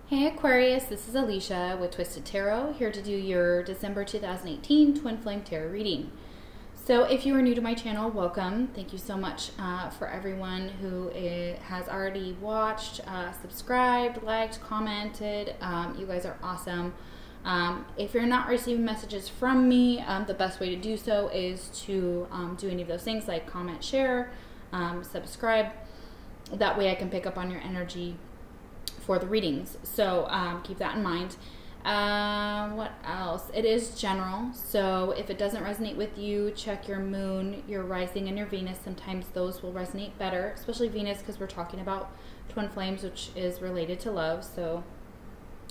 Hey Aquarius, this is Alicia with Twisted Tarot, here to do your December 2018 Twin Flame Tarot reading. So if you are new to my channel, welcome. Thank you so much for everyone who has already watched, subscribed, liked, commented. You guys are awesome. If you're not receiving messages from me, the best way to do so is to do any of those things like comment, share, subscribe. That way I can pick up on your energy for the readings. So keep that in mind. What else? It is general. So if it doesn't resonate with you, check your moon, your rising, and your Venus. Sometimes those will resonate better, especially Venus, because we're talking about twin flames, which is related to love. So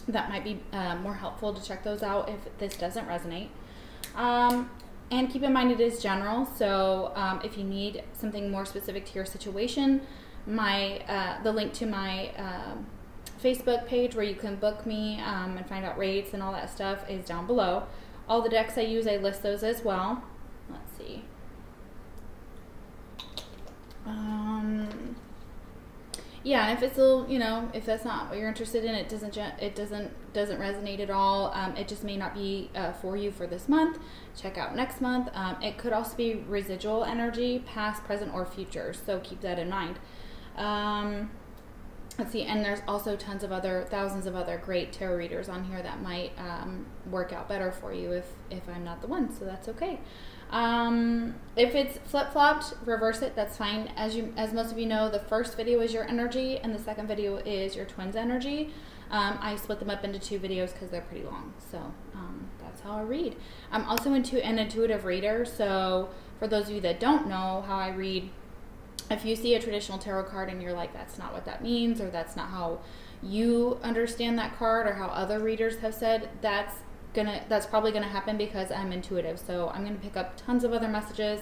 that might be more helpful to check those out if this doesn't resonate. And keep in mind it is general. So if you need something more specific to your situation, the link to my Facebook page where you can book me and find out rates and all that stuff is down below. All the decks I use, I list those as well. Let's see. Yeah, if it's a little, if that's not what you're interested in, it doesn't resonate at all. It just may not be for you for this month. Check out next month. It could also be residual energy, past, present, or future. So keep that in mind. Let's see, and there's also thousands of other great tarot readers on here that might work out better for you if I'm not the one, so that's okay. If it's flip-flopped, reverse it, that's fine. As most of you know, the first video is your energy, and the second video is your twin's energy. I split them up into two videos because they're pretty long, so that's how I read. I'm also an intuitive reader, so for those of you that don't know how I read, if you see a traditional tarot card and you're like, that's not what that means, or that's not how you understand that card, or how other readers have said, that's probably gonna happen because I'm intuitive. So I'm gonna pick up tons of other messages.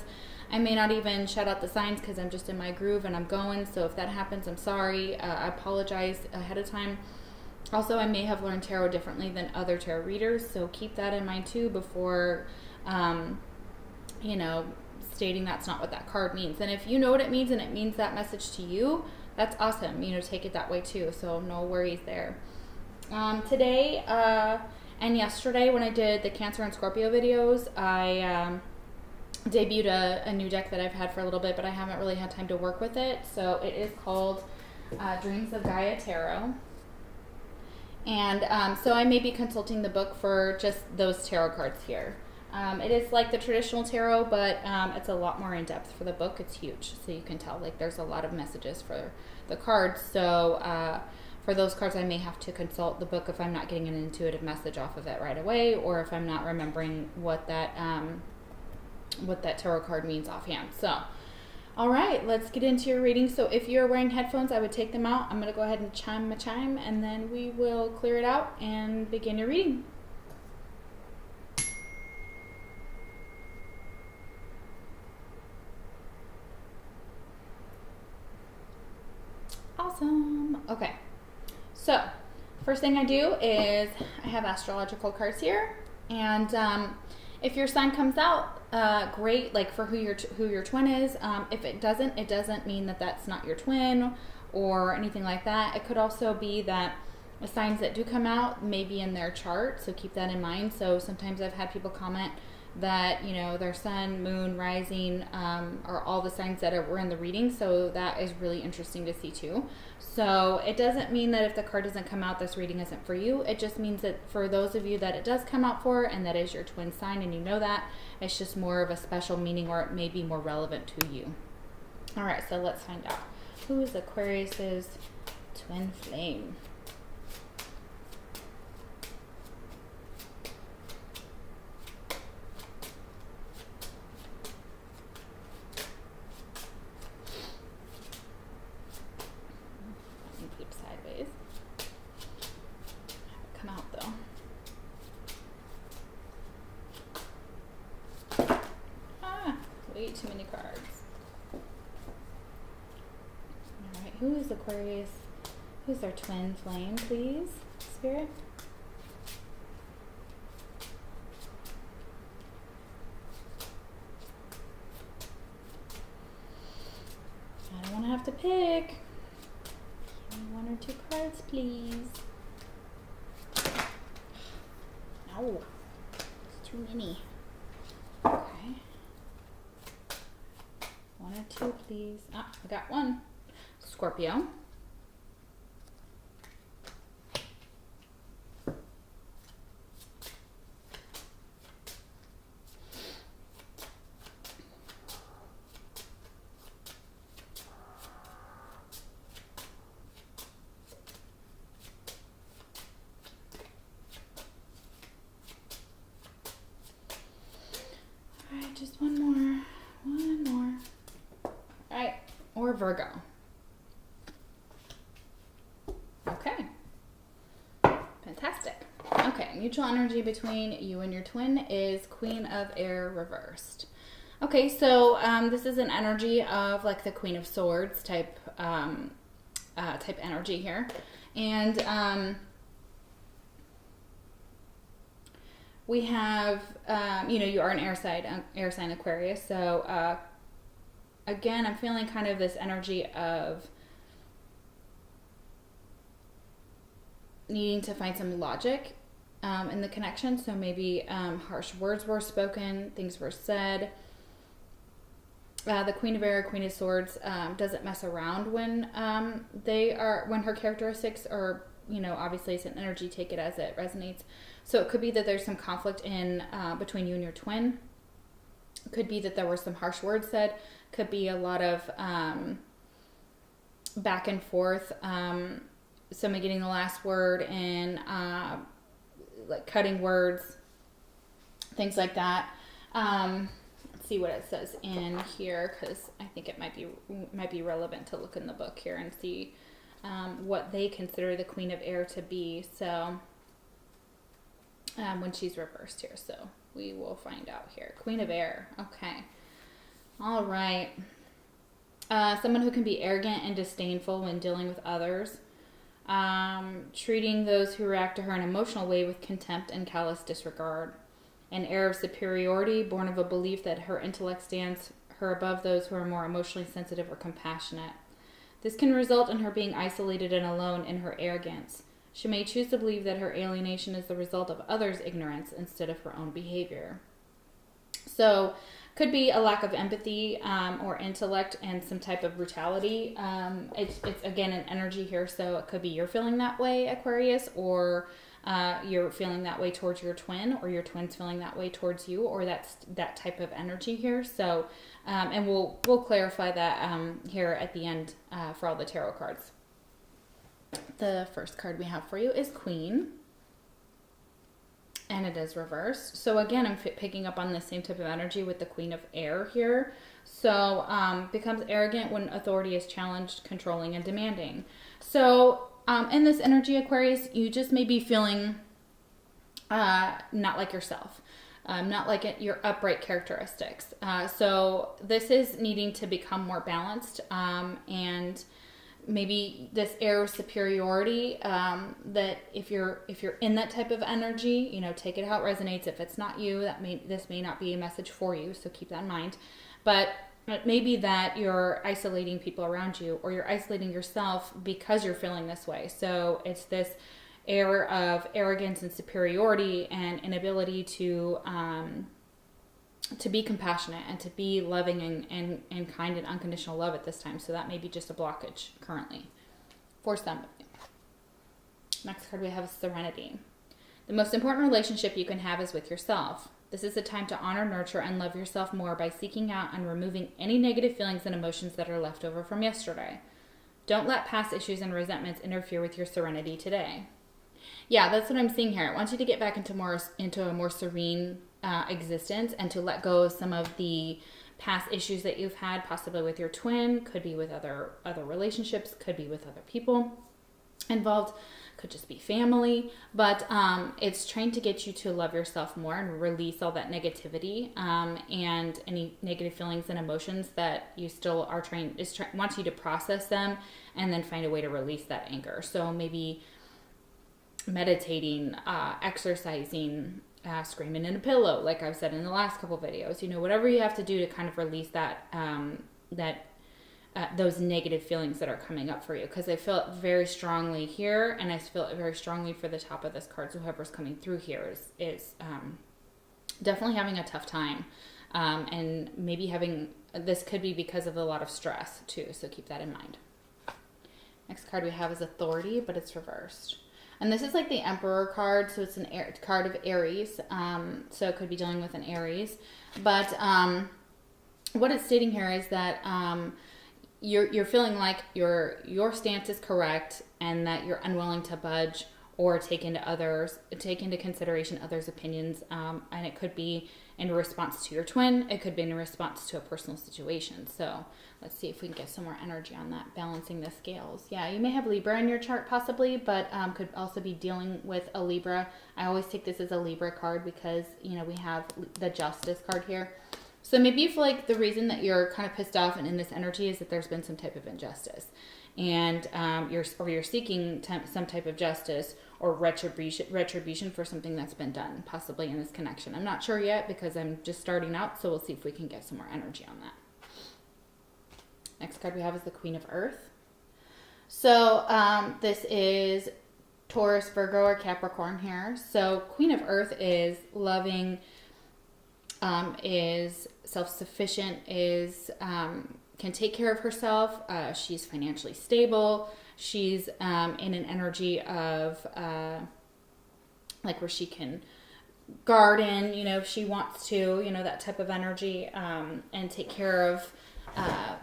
I may not even shout out the signs because I'm just in my groove and I'm going. So if that happens, I'm sorry. I apologize ahead of time. Also, I may have learned tarot differently than other tarot readers, so keep that in mind too before, stating that's not what that card means. And if you know what it means and it means that message to you, that's awesome. Take it that way too. So no worries there. Today and yesterday when I did the Cancer and Scorpio videos, I debuted a new deck that I've had for a little bit, but I haven't really had time to work with it. So it is called Dreams of Gaia Tarot. And so I may be consulting the book for just those tarot cards here. It is like the traditional tarot, but it's a lot more in depth for the book. It's huge, so you can tell there's a lot of messages for the cards. So for those cards, I may have to consult the book if I'm not getting an intuitive message off of it right away, or if I'm not remembering what that tarot card means offhand. So, all right, let's get into your reading. So if you're wearing headphones, I would take them out. I'm going to go ahead and chime my chime, and then we will clear it out and begin your reading. Awesome. Okay, so first thing I do is I have astrological cards here, and if your sign comes out, great, like for who your twin is. If it doesn't mean that that's not your twin or anything like that. It could also be that the signs that do come out may be in their chart, so keep that in mind. So sometimes I've had people comment that their sun, moon, rising are all the signs that were in the reading, so that is really interesting to see too. So it doesn't mean that if the card doesn't come out, this reading isn't for you. It just means that for those of you that it does come out for, and that is your twin sign, and you know that, it's just more of a special meaning, or it may be more relevant to you. All right, so let's find out. Who is Aquarius's twin flame? Too many cards. Alright, who is Aquarius? Who's their twin flame, please, Spirit? I don't want to have to pick. Give me one or two cards, please. Oh, it's too many. Okay. 1 or 2, please. Ah, I got 1. Scorpio. Just one more. All right, or Virgo. Okay, fantastic. Okay, mutual energy between you and your twin is Queen of Air reversed. Okay, so this is an energy of like the Queen of Swords type energy here, and we have, you are an air sign Aquarius. So, again, I'm feeling kind of this energy of needing to find some logic in the connection. So maybe harsh words were spoken, things were said. The Queen of Air, Queen of Swords doesn't mess around when when her characteristics are, obviously it's an energy, take it as it resonates. So it could be that there's some conflict in between you and your twin. It could be that there were some harsh words said. Could be a lot of back and forth. Somebody getting the last word and like cutting words, things like that. Let's see what it says in here, because I think it might be relevant to look in the book here and see what they consider the Queen of Air to be. So when she's reversed here, so we will find out here. Queen of Air. Okay. All right. Someone who can be arrogant and disdainful when dealing with others. Treating those who react to her in an emotional way with contempt and callous disregard. An air of superiority born of a belief that her intellect stands her above those who are more emotionally sensitive or compassionate. This can result in her being isolated and alone in her arrogance. She may choose to believe that her alienation is the result of others' ignorance instead of her own behavior. So, could be a lack of empathy or intellect and some type of brutality. It's again an energy here, so it could be you're feeling that way, Aquarius, or you're feeling that way towards your twin, or your twin's feeling that way towards you, or that's that type of energy here. So, and we'll clarify that here at the end for all the tarot cards. The first card we have for you is Queen, and it is reversed. So again, I'm picking up on the same type of energy with the Queen of Air here. So becomes arrogant when authority is challenged, controlling, and demanding. So in this energy, Aquarius, you just may be feeling not like yourself, not like your upright characteristics. So this is needing to become more balanced, and maybe this air of superiority, that if you're in that type of energy, take it how it resonates. If it's not you, this may not be a message for you, so keep that in mind. But it may be that you're isolating people around you, or you're isolating yourself because you're feeling this way. So it's this air of arrogance and superiority and inability to be compassionate and to be loving and kind and unconditional love at this time. So that may be just a blockage currently for somebody. Next card we have is Serenity. The most important relationship you can have is with yourself. This is the time to honor, nurture, and love yourself more by seeking out and removing any negative feelings and emotions that are left over from yesterday. Don't let past issues and resentments interfere with your serenity today. Yeah, that's what I'm seeing here. I want you to get back into a more serene existence, and to let go of some of the past issues that you've had, possibly with your twin, could be with other relationships, could be with other people involved, could just be family, but it's trying to get you to love yourself more and release all that negativity and any negative feelings and emotions that you still are wants you to process them and then find a way to release that anger. So maybe meditating, exercising, screaming in a pillow, like I've said in the last couple videos, whatever you have to do to kind of release that those negative feelings that are coming up for you, because I feel it very strongly here, and I feel it very strongly for the top of this card. So whoever's coming through here is definitely having a tough time, and maybe this could be because of a lot of stress too, so keep that in mind. Next card we have is Authority, but it's reversed. And this is like the Emperor card, so it's a card of Aries, so it could be dealing with an Aries. But what it's stating here is that you're feeling like your stance is correct, and that you're unwilling to budge or take into consideration others' opinions. And it could be in response to your twin. It could be in response to a personal situation. So let's see if we can get some more energy on that, balancing the scales. Yeah, you may have Libra in your chart possibly, but could also be dealing with a Libra. I always take this as a Libra card because, you know, we have the Justice card here. So maybe you feel like the reason that you're kind of pissed off and in this energy is that there's been some type of injustice, and you're seeking some type of justice or retribution for something that's been done, possibly in this connection. I'm not sure yet because I'm just starting out, so we'll see if we can get some more energy on that. Next card we have is the Queen of Earth. So this is Taurus, Virgo, or Capricorn here. So Queen of Earth is loving, is self-sufficient, is can take care of herself. She's financially stable. She's in an energy of like where she can garden, you know, if she wants to, you know, that type of energy, and take care of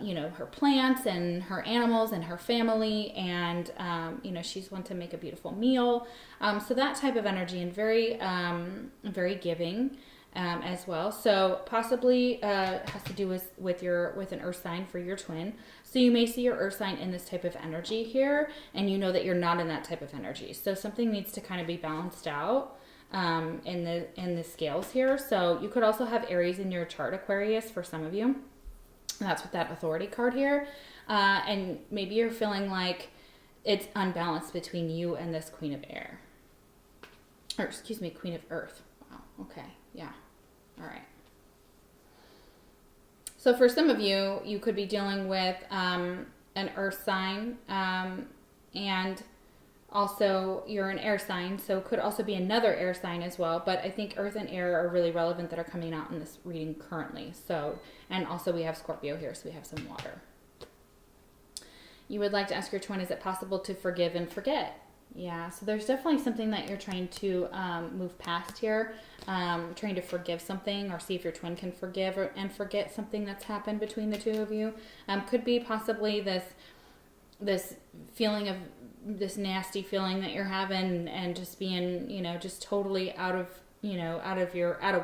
you know, her plants and her animals and her family, and you know, she's one to make a beautiful meal. So that type of energy, and very giving. As well. So possibly has to do with an earth sign for your twin. So you may see your earth sign in this type of energy here, and you know that you're not in that type of energy. So something needs to kind of be balanced out in the scales here. So you could also have Aries in your chart, Aquarius, for some of you. And that's with that Authority card here. And maybe you're feeling like it's unbalanced between you and this Queen of Air. Or excuse me, Queen of Earth. Wow, okay. Yeah. All right. So for some of you, you could be dealing with an earth sign, and also you're an air sign, so it could also be another air sign as well. But I think earth and air are really relevant that are coming out in this reading currently. So, and also we have Scorpio here, so we have some water. You would like to ask your twin, is it possible to forgive and forget? Yeah, so there's definitely something that you're trying to move past here, trying to forgive something, or see if your twin can forgive and forget something that's happened between the two of you. Could be possibly this feeling of this nasty feeling that you're having, and just being, you know, just totally out of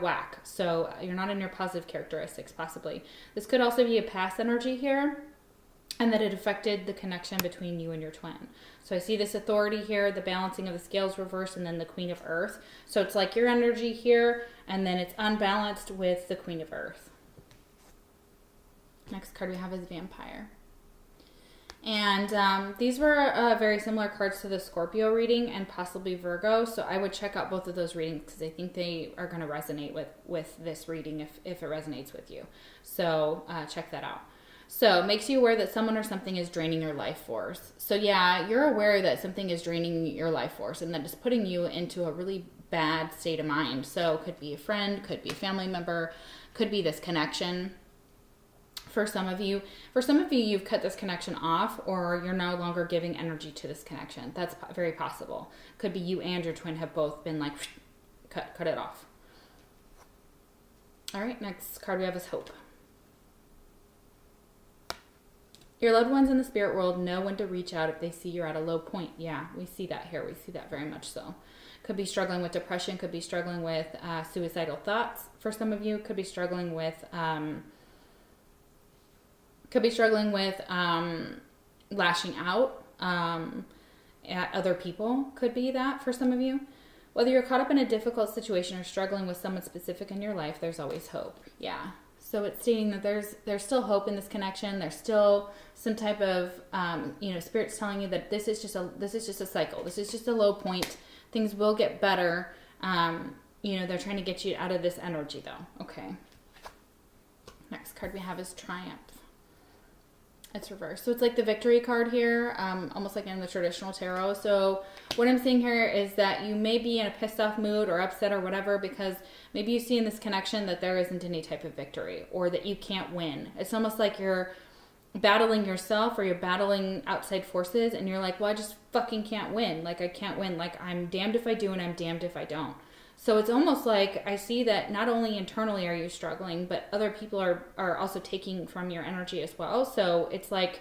whack. So you're not in your positive characteristics, possibly. This could also be a past energy here, and that it affected the connection between you and your twin. So I see this Authority here, the balancing of the scales reversed, and then the Queen of Earth. So it's like your energy here, and then it's unbalanced with the Queen of Earth. Next card we have is Vampire. And these were very similar cards to the Scorpio reading and possibly Virgo. So I would check out both of those readings because I think they are going to resonate with this reading if it resonates with you. So check that out. So it makes you aware that someone or something is draining your life force. So yeah, you're aware that something is draining your life force, and that it's putting you into a really bad state of mind. So it could be a friend, could be a family member, could be this connection. For some of you, you've cut this connection off, or you're no longer giving energy to this connection. That's very possible. Could be you and your twin have both been like, cut it off. All right, next card we have is Hope. Your loved ones in the spirit world know when to reach out if they see you're at a low point. Yeah, we see that here. We see that very much so. Could be struggling with depression. Could be struggling with suicidal thoughts. For some of you, could be struggling with lashing out at other people. Could be that for some of you. Whether you're caught up in a difficult situation or struggling with someone specific in your life, there's always hope. Yeah. So it's stating that there's still hope in this connection. There's still some type of Spirit's telling you that this is just a cycle. This is just a low point. Things will get better. They're trying to get you out of this energy though. Okay. Next card we have is Triumph. It's reversed. So it's like the victory card here, almost like in the traditional tarot. So what I'm seeing here is that you may be in a pissed off mood or upset or whatever because maybe you see in this connection that there isn't any type of victory or that you can't win. It's almost like you're battling yourself or you're battling outside forces and you're like, well, I just fucking can't win. Like, I can't win. Like, I'm damned if I do and I'm damned if I don't. So it's almost like I see that not only internally are you struggling, but other people are also taking from your energy as well. So it's like,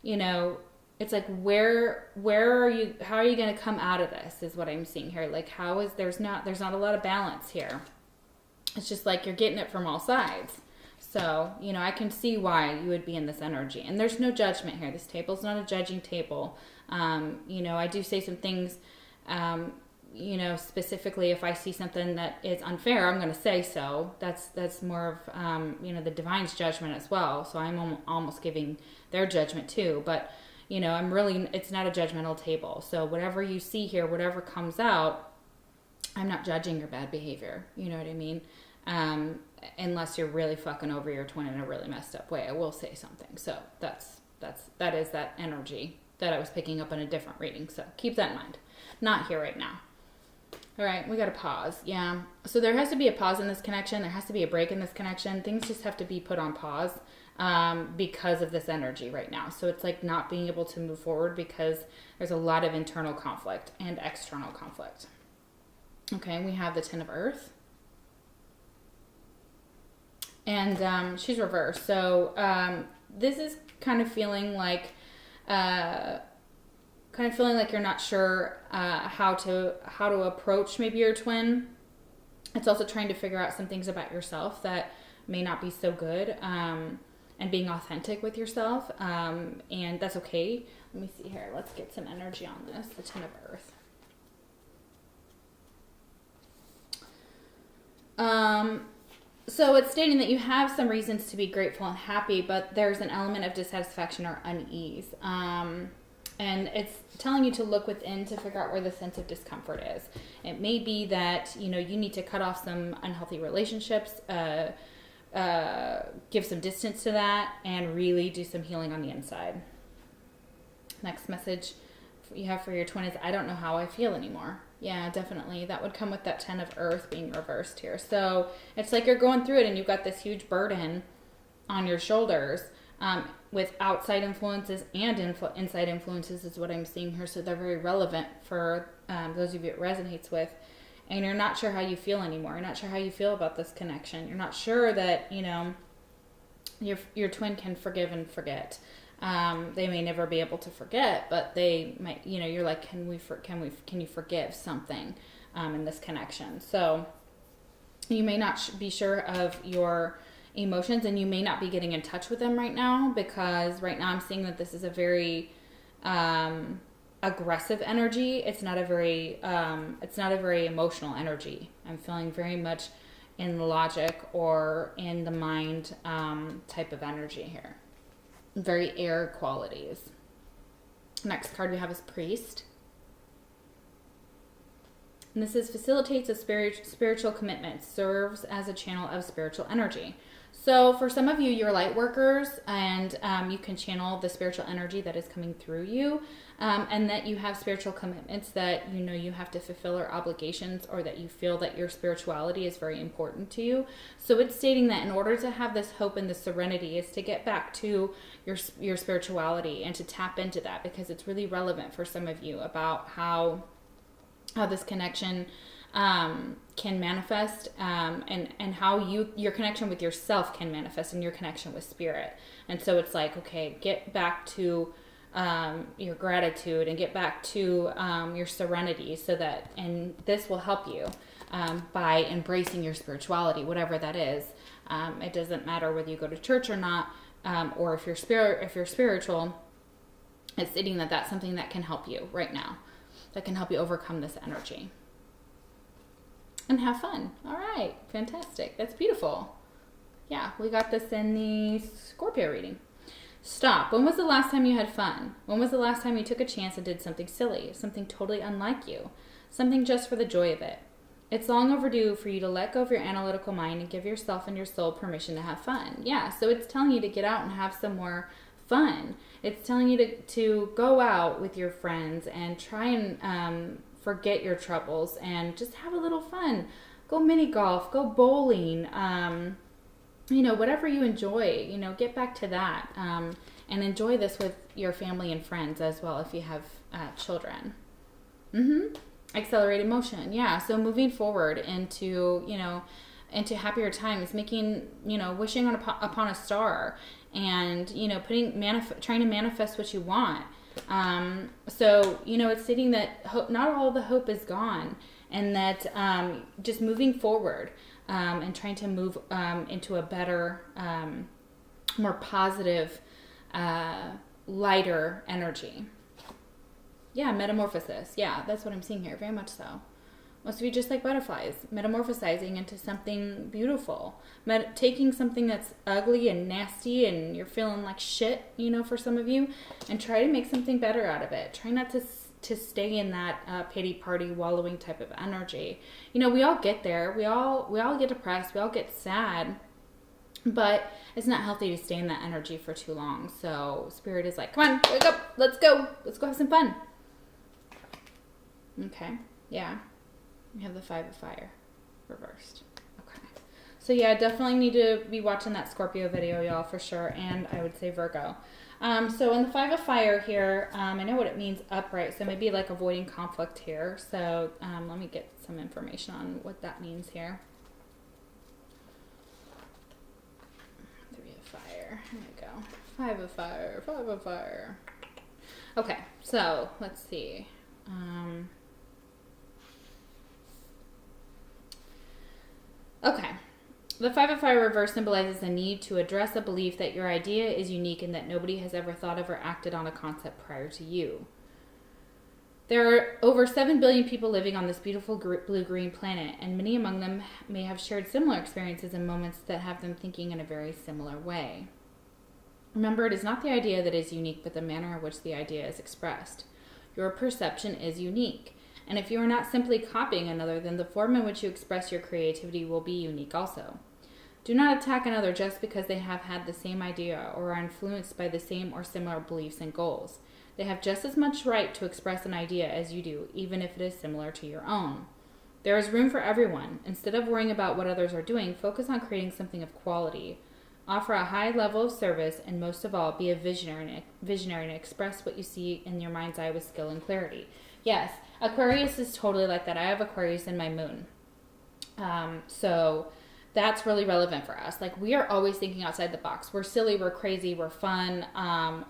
you know, it's like where are you, how are you going to come out of this is what I'm seeing here. Like there's not a lot of balance here. It's just like you're getting it from all sides. So, you know, I can see why you would be in this energy. And there's no judgment here. This table's not a judging table. You know, I do say some things, you know, specifically if I see something that is unfair, I'm going to say so. That's more of, you know, the divine's judgment as well. So I'm almost giving their judgment too. But, you know, it's not a judgmental table. So whatever you see here, whatever comes out, I'm not judging your bad behavior. You know what I mean? Unless you're really fucking over your twin in a really messed up way, I will say something. So that is that energy that I was picking up in a different reading. So keep that in mind. Not here right now. All right, we got to pause. Yeah. So there has to be a pause in this connection. There has to be a break in this connection. Things just have to be put on pause because of this energy right now. So it's like not being able to move forward because there's a lot of internal conflict and external conflict. Okay, we have the Ten of Earth. And she's reversed. So this is kind of feeling like you're not sure how to approach maybe your twin. It's also trying to figure out some things about yourself that may not be so good, and being authentic with yourself. And that's okay. Let me see here. Let's get some energy on this. The Ten of Earth. So it's stating that you have some reasons to be grateful and happy, but there's an element of dissatisfaction or unease. And it's telling you to look within to figure out where the sense of discomfort is. It may be that, you know, you need to cut off some unhealthy relationships, give some distance to that, and really do some healing on the inside. Next message you have for your twin is, I don't know how I feel anymore. Yeah, definitely. That would come with that Ten of Earth being reversed here. So it's like you're going through it and you've got this huge burden on your shoulders with outside influences and inside influences is what I'm seeing here. So they're very relevant for those of you it resonates with. And you're not sure how you feel anymore. You're not sure how you feel about this connection. You're not sure that, you know, your twin can forgive and forget. They may never be able to forget, but they might, you know, you're like, can you forgive something, in this connection? So you may not be sure of your emotions and you may not be getting in touch with them right now because right now I'm seeing that this is a very, aggressive energy. It's not a very emotional energy. I'm feeling very much in the logic or in the mind, type of energy here. Very air qualities. Next card we have is Priest. And this is facilitates a spiritual commitment, serves as a channel of spiritual energy. So for some of you, you're light workers and you can channel the spiritual energy that is coming through you, and that you have spiritual commitments that you know you have to fulfill or obligations, or that you feel that your spirituality is very important to you. So it's stating that in order to have this hope and this serenity is to get back to your spirituality and to tap into that, because it's really relevant for some of you about how this connection can manifest, and how your connection with yourself can manifest in your connection with spirit. And so it's like, okay, get back to your gratitude and get back to your serenity, so that, and this will help you by embracing your spirituality, whatever that is. It doesn't matter whether you go to church or not, or if you're spiritual. It's stating that that's something that can help you right now, that can help you overcome this energy. And have fun. All right. Fantastic. That's beautiful. Yeah, we got this in the Scorpio reading. Stop. When was the last time you had fun? When was the last time you took a chance and did something silly, something totally unlike you, something just for the joy of it? It's long overdue for you to let go of your analytical mind and give yourself and your soul permission to have fun. Yeah, so it's telling you to get out and have some more fun. It's telling you to go out with your friends and try and forget your troubles and just have a little fun. Go mini golf, go bowling, you know, whatever you enjoy, you know, get back to that, and enjoy this with your family and friends as well if you have children. Accelerated motion. Yeah. So moving forward into, you know, into happier times, making, you know, wishing upon a star and, you know, trying to manifest what you want. So, you know, it's stating that not all the hope is gone, and that just moving forward and trying to move into a better, more positive, lighter energy. Yeah, metamorphosis. Yeah, that's what I'm seeing here. Very much so. Most of you just like butterflies, metamorphosizing into something beautiful. Taking something that's ugly and nasty and you're feeling like shit, you know, for some of you, and try to make something better out of it. Try not to stay in that pity party wallowing type of energy. You know, we all get there. We all get depressed. We all get sad. But it's not healthy to stay in that energy for too long. So Spirit is like, come on, wake up. Let's go. Let's go have some fun. Okay. Yeah. We have the Five of Fire reversed. Okay. So yeah, definitely need to be watching that Scorpio video, y'all, for sure. And I would say Virgo. So in the Five of Fire here, I know what it means upright. So maybe like avoiding conflict here. So let me get some information on what that means here. Three of Fire. Here we go. Five of Fire. Five of Fire. Okay. So let's see. Okay. The Five of Fire reverse symbolizes the need to address a belief that your idea is unique and that nobody has ever thought of or acted on a concept prior to you. There are over 7 billion people living on this beautiful blue-green planet, and many among them may have shared similar experiences and moments that have them thinking in a very similar way. Remember, it is not the idea that is unique, but the manner in which the idea is expressed. Your perception is unique. And if you are not simply copying another, then the form in which you express your creativity will be unique also. Do not attack another just because they have had the same idea or are influenced by the same or similar beliefs and goals. They have just as much right to express an idea as you do, even if it is similar to your own. There is room for everyone. Instead of worrying about what others are doing, focus on creating something of quality. Offer a high level of service, and most of all, be a visionary and express what you see in your mind's eye with skill and clarity. Yes, Aquarius is totally like that. I have Aquarius in my moon. So that's really relevant for us. Like, we are always thinking outside the box. We're silly, we're crazy, we're fun.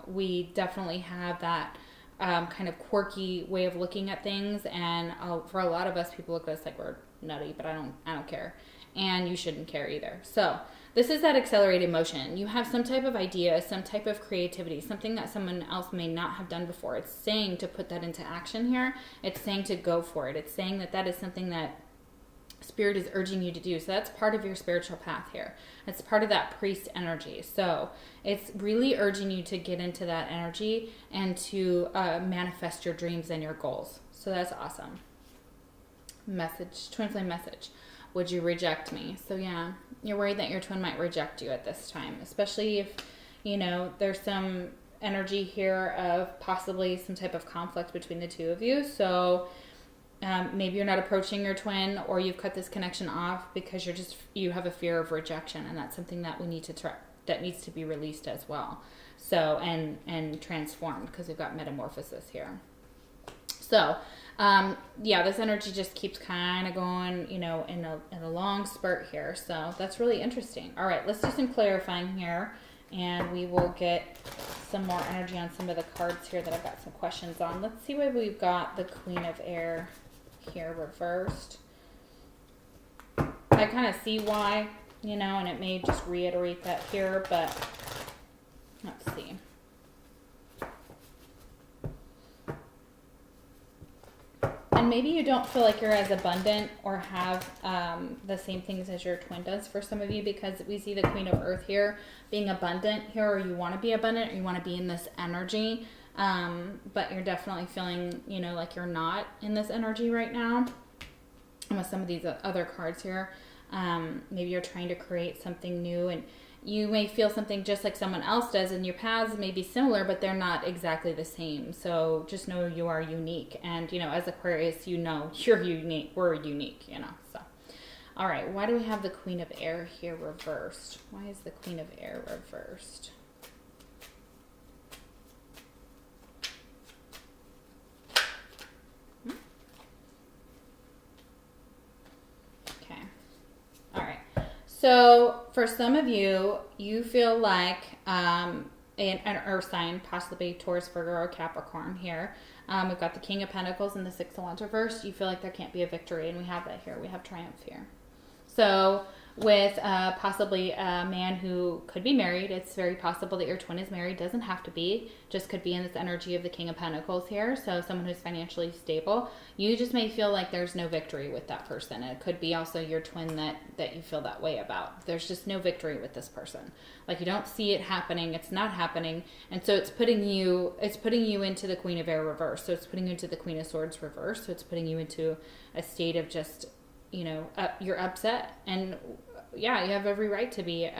We definitely have that kind of quirky way of looking at things. And for a lot of us, people look at us like we're nutty, but I don't care. And you shouldn't care either. So this is that accelerated motion. You have some type of idea, some type of creativity, something that someone else may not have done before. It's saying to put that into action here. It's saying to go for it. It's saying that that is something that Spirit is urging you to do. So that's part of your spiritual path here. It's part of that priest energy. So it's really urging you to get into that energy and to manifest your dreams and your goals. So that's awesome. Message, twin flame message. Would you reject me? So yeah, you're worried that your twin might reject you at this time, especially if, you know, there's some energy here of possibly some type of conflict between the two of you. So maybe you're not approaching your twin, or you've cut this connection off because you have a fear of rejection, and that's something that we need to that needs to be released as well. So and transformed, because we've got metamorphosis here. So yeah, this energy just keeps kind of going, you know, in a long spurt here. So that's really interesting. All right, let's do some clarifying here, and we will get some more energy on some of the cards here that I've got some questions on. Let's see where we've got the Queen of Air here reversed. I kind of see why, you know, and it may just reiterate that here, but let's see. And maybe you don't feel like you're as abundant or have the same things as your twin does for some of you, because we see the Queen of Earth here being abundant here, or you want to be abundant, or you want to be in this energy, but you're definitely feeling, you know, like you're not in this energy right now. And with some of these other cards here, maybe you're trying to create something new, and you may feel something just like someone else does, and your paths may be similar, but they're not exactly the same. So just know you are unique. And, you know, as Aquarius, you know you're unique. We're unique, you know. So, all right. Why do we have the Queen of Air here reversed? Why is the Queen of Air reversed? Okay. All right. So for some of you, you feel like an earth sign, possibly Taurus, Virgo, or Capricorn here. We've got the King of Pentacles and the Six of Wands reversed. You feel like there can't be a victory, and we have that here. We have triumph here. So with possibly a man who could be married, it's very possible that your twin is married. Doesn't have to be. Just could be in this energy of the King of Pentacles here. So someone who's financially stable. You just may feel like there's no victory with that person. It could be also your twin that you feel that way about. There's just no victory with this person. Like, you don't see it happening. It's not happening. And so it's putting you into the Queen of Air reverse. So it's putting you into the Queen of Swords reverse. So it's putting you into a state of just, you know, you're upset. And yeah, you have every right to be,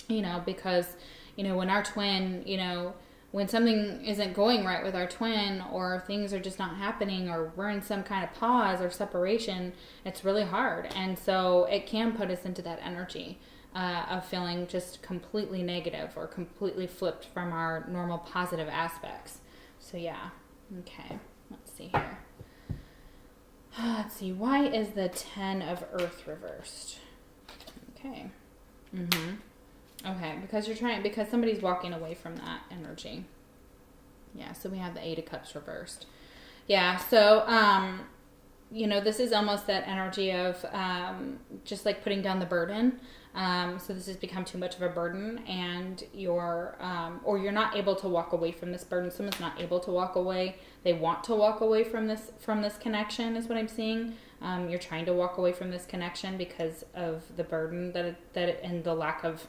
you know, because, you know, when our twin, you know, when something isn't going right with our twin, or things are just not happening, or we're in some kind of pause or separation, it's really hard. And so it can put us into that energy of feeling just completely negative or completely flipped from our normal positive aspects. So yeah. Okay. Let's see here. Let's see. Why is the 10 of Earth reversed? Okay. Okay, because somebody's walking away from that energy. Yeah, so we have the 8 of Cups reversed. Yeah, so, you know, this is almost that energy of just like putting down the burden. So this has become too much of a burden, and you're not able to walk away from this burden. Someone's not able to walk away. They want to walk away from this connection, is what I'm seeing. You're trying to walk away from this connection because of the burden and the lack of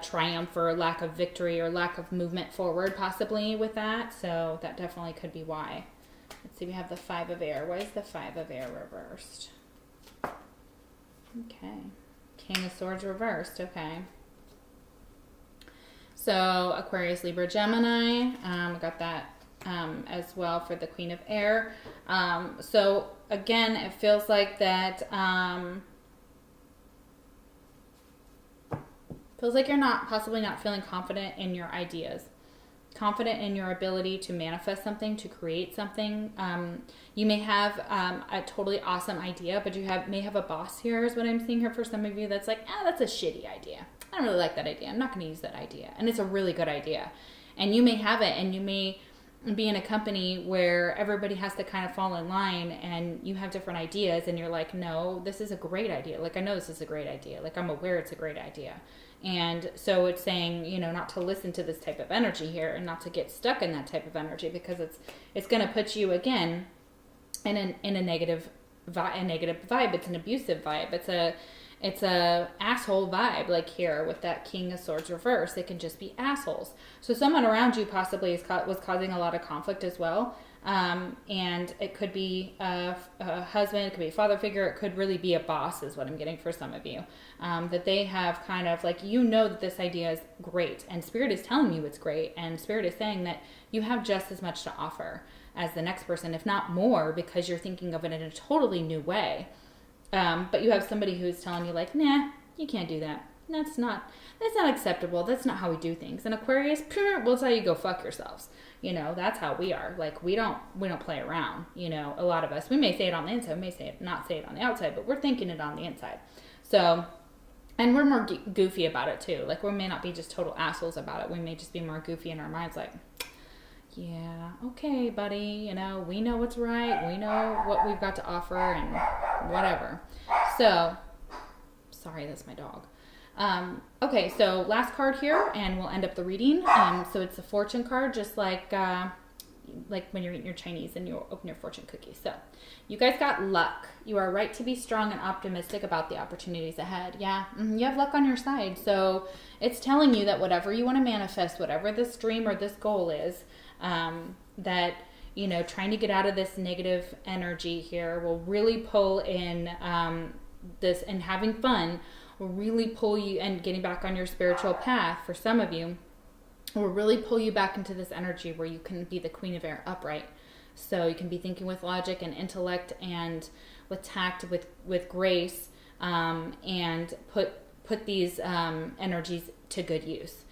triumph, or lack of victory, or lack of movement forward, possibly with that. So that definitely could be why. Let's see, we have the 5 of Air. Why is the 5 of Air reversed? Okay. King of Swords reversed. Okay. So Aquarius, Libra, Gemini. We got that as well for the Queen of Air. So again, it feels like that. Feels like you're possibly not feeling confident in your ideas, confident in your ability to manifest something, to create something. You may have a totally awesome idea, but you may have a boss here, is what I'm seeing here for some of you, that's like, that's a shitty idea. I don't really like that idea. I'm not going to use that idea. And it's a really good idea. And you may have it, and you may be in a company where everybody has to kind of fall in line, and you have different ideas, and you're like, no, this is a great idea. Like, I know this is a great idea. Like, I'm aware it's a great idea. And so it's saying, you know, not to listen to this type of energy here, and not to get stuck in that type of energy, because it's going to put you again in a negative vibe. It's an abusive vibe. It's a asshole vibe, like here with that King of Swords reverse. They can just be assholes. So someone around you possibly was causing a lot of conflict as well. And it could be a husband, it could be a father figure, it could really be a boss, is what I'm getting for some of you. That they have kind of like, you know that this idea is great, and Spirit is telling you it's great, and Spirit is saying that you have just as much to offer as the next person, if not more, because you're thinking of it in a totally new way. But you have somebody who's telling you like, nah, you can't do that. That's not acceptable. That's not how we do things. And Aquarius, we'll tell you, go fuck yourselves. You know, that's how we are. Like, we don't play around. You know, a lot of us, we may say it on the inside, we may not say it on the outside, but we're thinking it on the inside. So, and we're more goofy about it too. Like, we may not be just total assholes about it. We may just be more goofy in our minds, like, yeah, okay, buddy, you know, we know what's right. We know what we've got to offer and whatever. So, sorry, that's my dog. Okay, so last card here, and we'll end up the reading. So it's a fortune card, just like when you're eating your Chinese and you open your fortune cookie. So you guys got luck. You are right to be strong and optimistic about the opportunities ahead. Yeah, you have luck on your side. So it's telling you that whatever you want to manifest, whatever this dream or this goal is, that, you know, trying to get out of this negative energy here will really pull in this, and having fun will really pull you, and getting back on your spiritual path for some of you, will really pull you back into this energy where you can be the Queen of Air upright. So you can be thinking with logic and intellect and with tact, with grace, and put these energies to good use.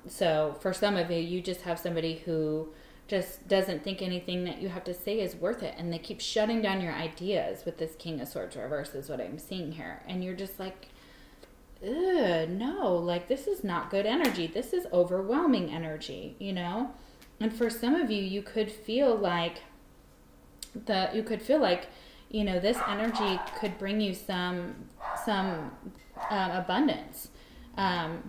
So for some of you, you just have somebody who just doesn't think anything that you have to say is worth it, and they keep shutting down your ideas with this King of Swords reverse is what I'm seeing here. And you're just like, ugh, no, like this is not good energy. This is overwhelming energy, you know? And for some of you, you could feel like you know, this energy could bring you some abundance.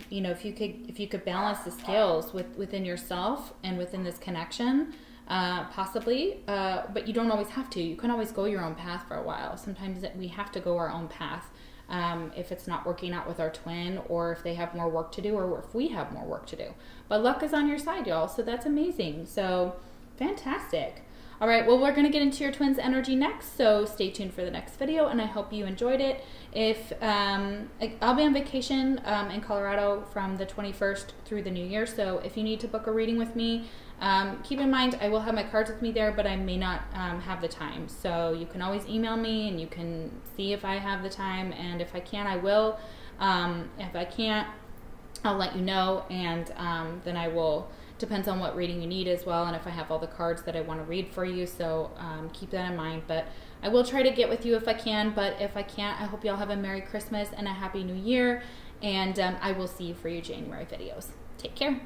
You know, if you could balance the scales within yourself and within this connection, possibly, but you don't always have to. You can always go your own path for a while. Sometimes we have to go our own path. If it's not working out with our twin, or if they have more work to do, or if we have more work to do. But luck is on your side, y'all, so that's amazing. So fantastic. All right, well, we're going to get into your twins' energy next, so stay tuned for the next video, and I hope you enjoyed it. If I'll be on vacation in Colorado from the 21st through the new year, so if you need to book a reading with me, keep in mind I will have my cards with me there, but I may not have the time. So you can always email me, and you can see if I have the time, and if I can, I will. If I can't, I'll let you know, and then I will. Depends on what reading you need as well, and if I have all the cards that I want to read for you, so keep that in mind. But I will try to get with you if I can, but if I can't, I hope you all have a Merry Christmas and a Happy New Year, and I will see you for your January videos. Take care.